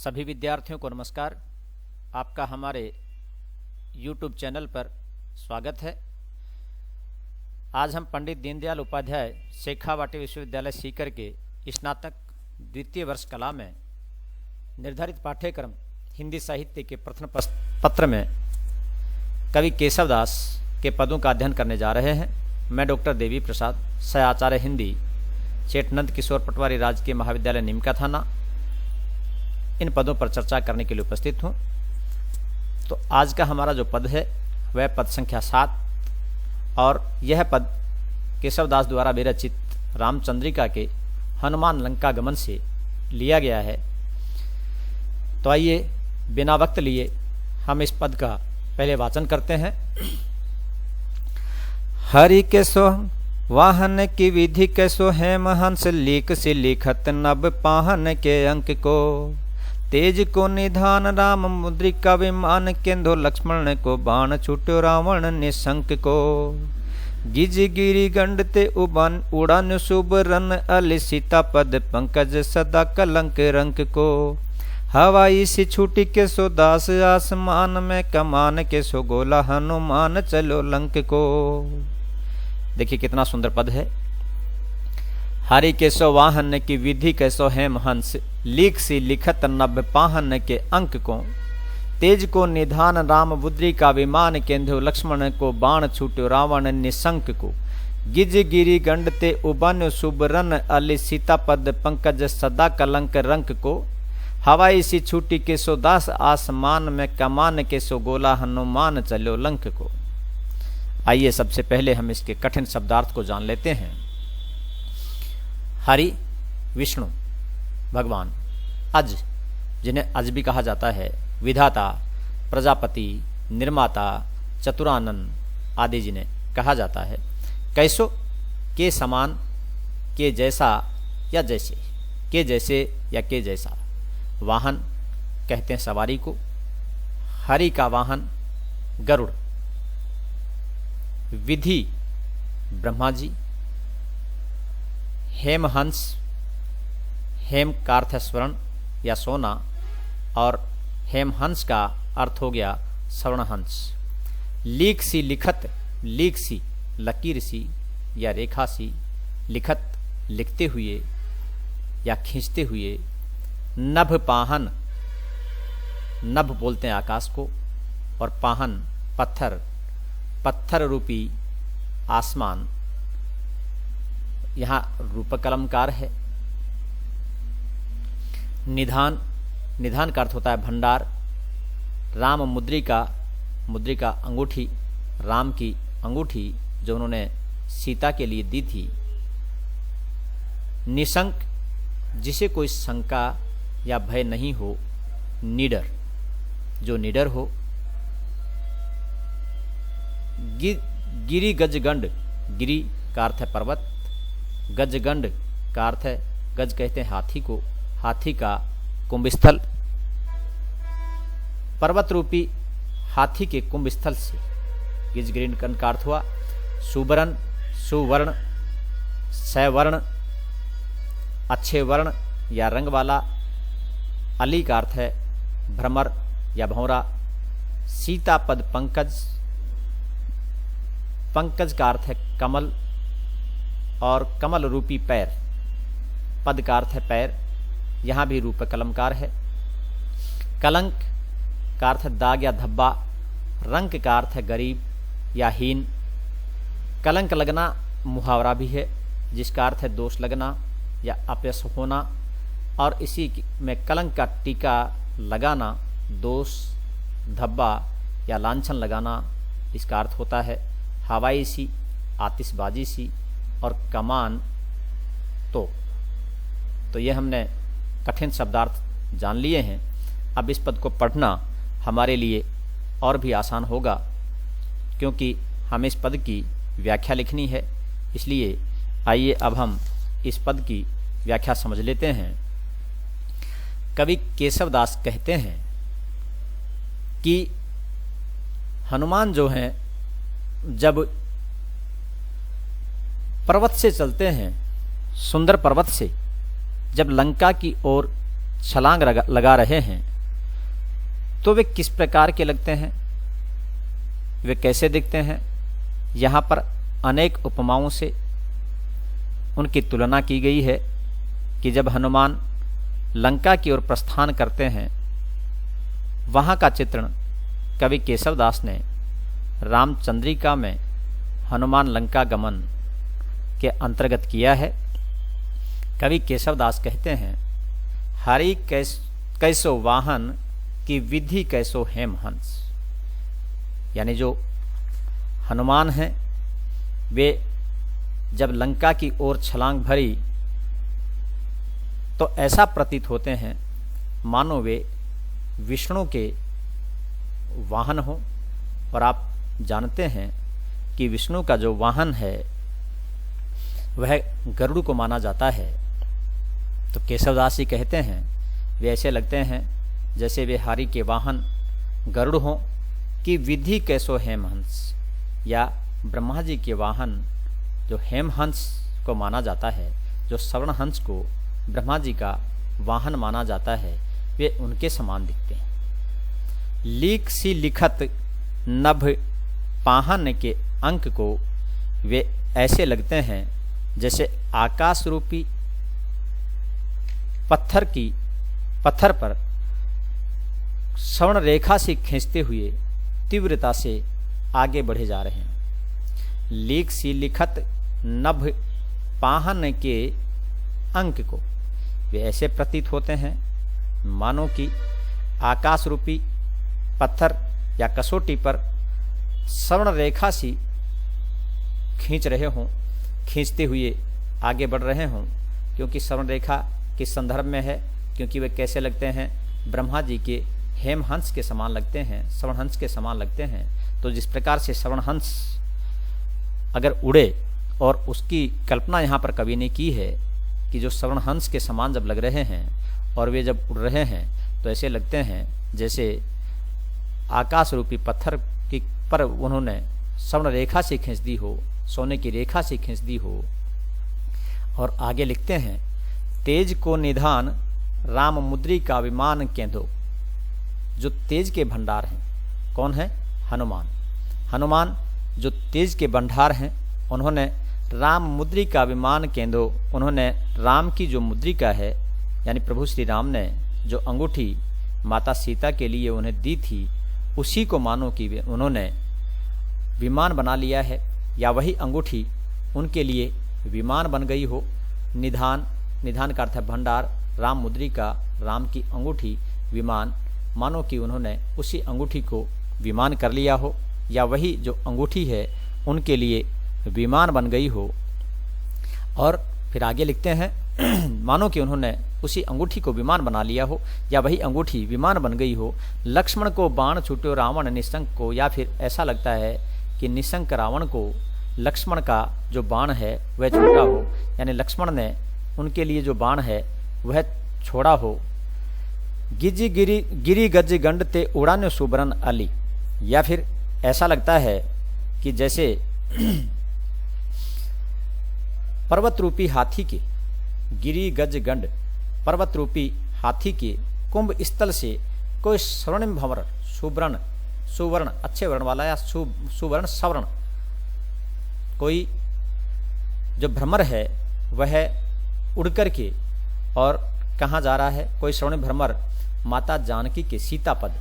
सभी विद्यार्थियों को नमस्कार। आपका हमारे YouTube चैनल पर स्वागत है। आज हम पंडित दीनदयाल उपाध्याय शेखावाटी विश्वविद्यालय सीकर के स्नातक द्वितीय वर्ष कला में निर्धारित पाठ्यक्रम हिंदी साहित्य के प्रथम पत्र में कवि केशवदास के पदों का अध्ययन करने जा रहे हैं। मैं डॉक्टर देवी प्रसाद, सह आचार्य हिंदी, चेतनंद किशोर पटवारी राजकीय महाविद्यालय नीमका थाना, इन पदों पर चर्चा करने के लिए उपस्थित हूँ। तो आज का हमारा जो पद है वह पद संख्या 7 और यह पद केशवदास द्वारा विरचित रामचंद्रिका के हनुमान लंका गमन से लिया गया है। तो आइए बिना वक्त लिए हम इस पद का पहले वाचन करते हैं। हरि के सो वाहन की विधि के सो हेम हंस लीक से लिखत नभ पाहन के अंक को, तेज को निधान राम मुद्रिका विमान केंदो लक्ष्मण को बाण छूट्यो रावण निशंक को, गिज गिरी गंड ते उड़ान शुभ रन अल सीता पद पंकज सदा कलंक रंक को, हवाई सी छूटी के सो दास आसमान में कमान के सो गोला हनुमान चलो लंक को। देखिए कितना सुंदर पद है। हरि के सो वाहन की विधि के सो हेम हंस लीक सी लिखत नभ पाहन के अंक को, तेज को निधान राम बुद्री का विमान केंद्र लक्ष्मण को बाण छूट्यो रावण निशंक को, गिज गिरी गंड ते उबन सुबरन अली सीता पद पंकज सदा कलंक रंक को, हवाई सी छूटी के सो दास आसमान में कमान के सो गोला हनुमान चलो लंक को। आइए सबसे पहले हम इसके कठिन शब्दार्थ को जान लेते हैं। हरि विष्णु भगवान, अज जिन्हें अज भी कहा जाता है, विधाता, प्रजापति, निर्माता, चतुरानन आदि जिन्हें कहा जाता है। कैसो के समान, के जैसा या जैसे, के जैसे या के जैसा। वाहन कहते हैं सवारी को। हरि का वाहन गरुड़। विधि ब्रह्मा जी। हेम हंस, हेम का अर्थ है स्वर्ण या सोना और हेम हंस का अर्थ हो गया स्वर्ण हंस। लीक सी लिखत, लीक सी लकीर सी या रेखा सी, लिखत लिखते हुए या खींचते हुए। नभ पाहन, नभ बोलते हैं आकाश को, और पाहन पत्थर, पत्थर रूपी आसमान। यहाँ रूपक अलंकार है। निधान, निधान का अर्थ होता है भंडार। राम मुद्रिका, मुद्रिका अंगूठी, राम की अंगूठी जो उन्होंने सीता के लिए दी थी। निशंक, जिसे कोई शंका या भय नहीं हो। निडर, जो निडर हो। गिरी गजगंड, गिरी का अर्थ है पर्वत, गजगंड का अर्थ है, गज कहते हैं हाथी को, हाथी का कुंभस्थल। पर्वत रूपी हाथी के कुंभस्थल से गिजगिरीन का अर्थ हुआ। सुवर्ण, सुवर्ण, सवर्ण, अच्छे वर्ण या रंग वाला। अली का अर्थ है भ्रमर या भौरा। सीता पद पंकज, पंकज का अर्थ है कमल और कमल रूपी पैर। पद का अर्थ है पैर, यहाँ भी रूपक अलंकार है। कलंक का अर्थ है दाग या धब्बा। रंक का अर्थ है गरीब या हीन। कलंक लगना मुहावरा भी है, जिसका अर्थ है दोष लगना या अपयश होना, और इसी में कलंक का टीका लगाना दोष, धब्बा या लांछन लगाना, इसका अर्थ होता है। हवाई सी, आतिशबाजी सी, और कमान तो ये हमने कठिन शब्दार्थ जान लिए हैं। अब इस पद को पढ़ना हमारे लिए और भी आसान होगा, क्योंकि हमें इस पद की व्याख्या लिखनी है। इसलिए आइए अब हम इस पद की व्याख्या समझ लेते हैं। कवि केशवदास कहते हैं कि हनुमान जो हैं, जब पर्वत से चलते हैं, सुंदर पर्वत से जब लंका की ओर छलांग लगा रहे हैं तो वे किस प्रकार के लगते हैं, वे कैसे दिखते हैं। यहाँ पर अनेक उपमाओं से उनकी तुलना की गई है कि जब हनुमान लंका की ओर प्रस्थान करते हैं, वहाँ का चित्रण कवि केशवदास ने रामचंद्रिका में हनुमान लंका गमन के अंतर्गत किया है। कवि केशवदास कहते हैं, हरि कैसो वाहन की विधि कैसो हेम हंस। यानी जो हनुमान हैं वे जब लंका की ओर छलांग भरी तो ऐसा प्रतीत होते हैं मानो वे विष्णु के वाहन हो। और आप जानते हैं कि विष्णु का जो वाहन है वह गरुड़ को माना जाता है। तो केशवदास जी कहते हैं वे ऐसे लगते हैं जैसे वे हरि के वाहन गरुड़ हों कि विधि कैसो हेमहंस, या ब्रह्मा जी के वाहन जो हेमहंस को माना जाता है, जो श्रवणहंस को ब्रह्मा जी का वाहन माना जाता है, वे उनके समान दिखते हैं। लीक सी लिखत नभ पाहन के अंक को वे ऐसे लगते हैं जैसे आकाश रूपी पत्थर पर श्रवण रेखा से खींचते हुए तीव्रता से आगे बढ़े जा रहे हैं। लीक सी लिखत नभ पाहन के अंक को वे ऐसे प्रतीत होते हैं मानो कि आकाश रूपी पत्थर या कसौटी पर श्रवण रेखा सी खींच रहे हों, खींचते हुए आगे बढ़ रहे हों। क्योंकि श्रवण रेखा किस संदर्भ में है, क्योंकि वे कैसे लगते हैं, ब्रह्मा जी के हेमहंस के समान लगते हैं, श्रवणहंस के समान लगते हैं। तो जिस प्रकार से श्रवणहंस अगर उड़े, और उसकी कल्पना यहाँ पर कवि ने की है कि जो श्रवणहंस के समान जब लग रहे हैं और वे जब उड़ रहे हैं तो ऐसे लगते हैं जैसे आकाश रूपी पत्थर की पर उन्होंने श्रवण रेखा से खींच दी हो, सोने की रेखा से खींच दी हो। और आगे लिखते हैं, तेज को निधान राम मुद्री का विमान केंदो। जो तेज के भंडार हैं, कौन है, हनुमान। हनुमान जो तेज के भंडार हैं, उन्होंने राम मुद्रिका विमान केंदो, उन्होंने राम की जो मुद्रिका है, यानी प्रभु श्री राम ने जो अंगूठी माता सीता के लिए उन्हें दी थी, उसी को मानो कि उन्होंने विमान बना लिया है, या वही अंगूठी उनके लिए विमान बन गई हो। निधान, निधान का अर्थ है भंडार, राम मुद्रिका, राम की अंगूठी, विमान, मानो कि उन्होंने उसी अंगूठी को विमान कर लिया हो, या वही जो अंगूठी है उनके लिए विमान बन गई हो। और फिर आगे लिखते हैं, मानो कि उन्होंने उसी अंगूठी को विमान बना लिया हो, या वही अंगूठी विमान बन गई हो। लक्ष्मण को बाण छूटो रावण निशंक को, या फिर ऐसा लगता है कि निशंक रावण को लक्ष्मण का जो बाण है वह छूटा हो, यानी लक्ष्मण ने उनके लिए जो बाण है वह छोड़ा हो। गिजी गिरी गज गंड ते उड़ाने सुबरन अली, या फिर ऐसा लगता है कि जैसे पर्वत रूपी हाथी के, गिरी गज गंड पर्वत रूपी हाथी के कुंभ स्थल से कोई स्वर्णिम भंवर, सुवर्ण अच्छे वर्ण वाला या सुवर्ण सवर्ण कोई जो भ्रमर है वह उड़ कर के और कहाँ जा रहा है, कोई स्वर्णिम भ्रमर माता जानकी के सीतापद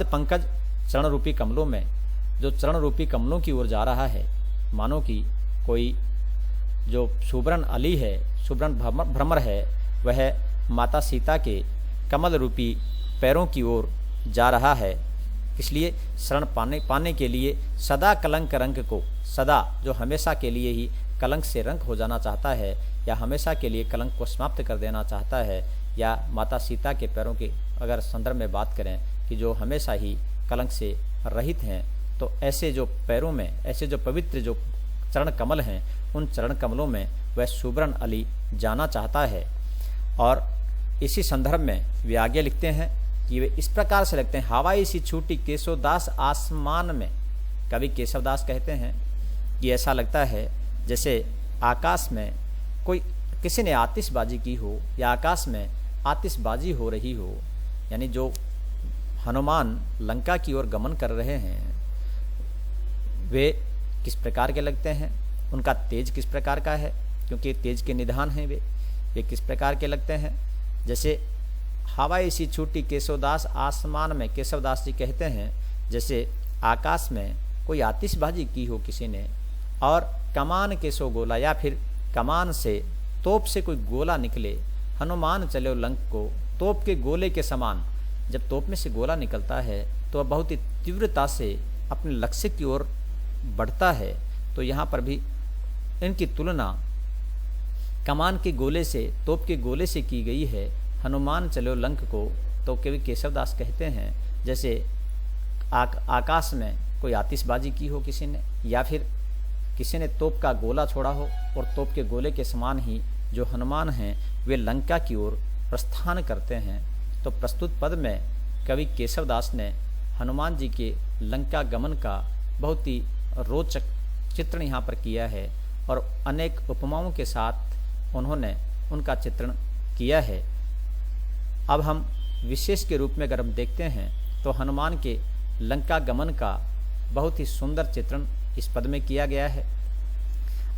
पंकज चरण रूपी कमलों में, जो चरण रूपी कमलों की ओर जा रहा है, मानो कि कोई जो सुवर्ण अली है, सुवर्ण भ्रमर है, वह माता सीता के कमल रूपी पैरों की ओर जा रहा है। इसलिए शरण पाने के लिए सदा कलंक रंग को, सदा जो हमेशा के लिए ही कलंक से रंग हो जाना चाहता है, या हमेशा के लिए कलंक को समाप्त कर देना चाहता है, या माता सीता के पैरों के अगर संदर्भ में बात करें कि जो हमेशा ही कलंक से रहित हैं, तो ऐसे जो पैरों में, ऐसे जो पवित्र जो चरण कमल हैं, उन चरण कमलों में वह सुवर्ण अली जाना चाहता है। और इसी संदर्भ में वे आगे लिखते हैं कि वे इस प्रकार से लगते हैं, हवाई सी छूटी केशवदास आसमान में। कवि केशवदास कहते हैं कि ऐसा लगता है जैसे आकाश में कोई किसी ने आतिशबाजी की हो या आकाश में आतिशबाजी हो रही हो, यानी जो हनुमान लंका की ओर गमन कर रहे हैं वे किस प्रकार के लगते हैं, उनका तेज किस प्रकार का है, क्योंकि तेज के निधान हैं वे किस प्रकार के लगते हैं। जैसे हवा ऐसी छूटी केशवदास आसमान में, केशवदास जी कहते हैं जैसे आकाश में कोई आतिशबाजी की हो किसी ने, और कमान के सो गोला, या फिर कमान से तोप से कोई गोला निकले, हनुमान चले लंक को तोप के गोले के समान। जब तोप में से गोला निकलता है तो वह बहुत ही तीव्रता से अपने लक्ष्य की ओर बढ़ता है। तो यहाँ पर भी इनकी तुलना कमान के गोले से, तोप के गोले से की गई है। हनुमान चलो लंक को तो कवि केशवदास कहते हैं जैसे आकाश में कोई आतिशबाजी की हो किसी ने, या फिर किसी ने तोप का गोला छोड़ा हो और तोप के गोले के समान ही जो हनुमान हैं वे लंका की ओर प्रस्थान करते हैं। तो प्रस्तुत पद में कवि केशवदास ने हनुमान जी के लंका गमन का बहुत ही रोचक चित्रण यहाँ पर किया है और अनेक उपमाओं के साथ उन्होंने उनका चित्रण किया है। अब हम विशेष के रूप में अगर हम देखते हैं तो हनुमान के लंका गमन का बहुत ही सुंदर चित्रण इस पद में किया गया है,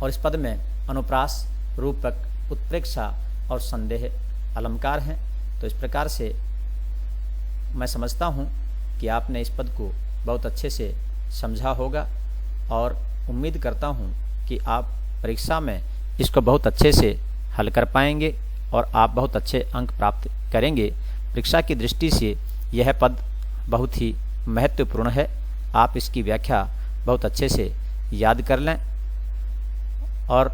और इस पद में अनुप्रास, रूपक, उत्प्रेक्षा और संदेह अलंकार हैं। तो इस प्रकार से मैं समझता हूँ कि आपने इस पद को बहुत अच्छे से समझा होगा, और उम्मीद करता हूँ कि आप परीक्षा में इसको बहुत अच्छे से हल कर पाएंगे और आप बहुत अच्छे अंक प्राप्त करेंगे। परीक्षा की दृष्टि से यह पद बहुत ही महत्वपूर्ण है। आप इसकी व्याख्या बहुत अच्छे से याद कर लें, और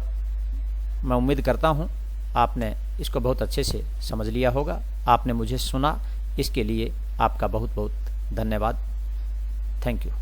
मैं उम्मीद करता हूँ आपने इसको बहुत अच्छे से समझ लिया होगा। आपने मुझे सुना, इसके लिए आपका बहुत बहुत धन्यवाद। Thank you.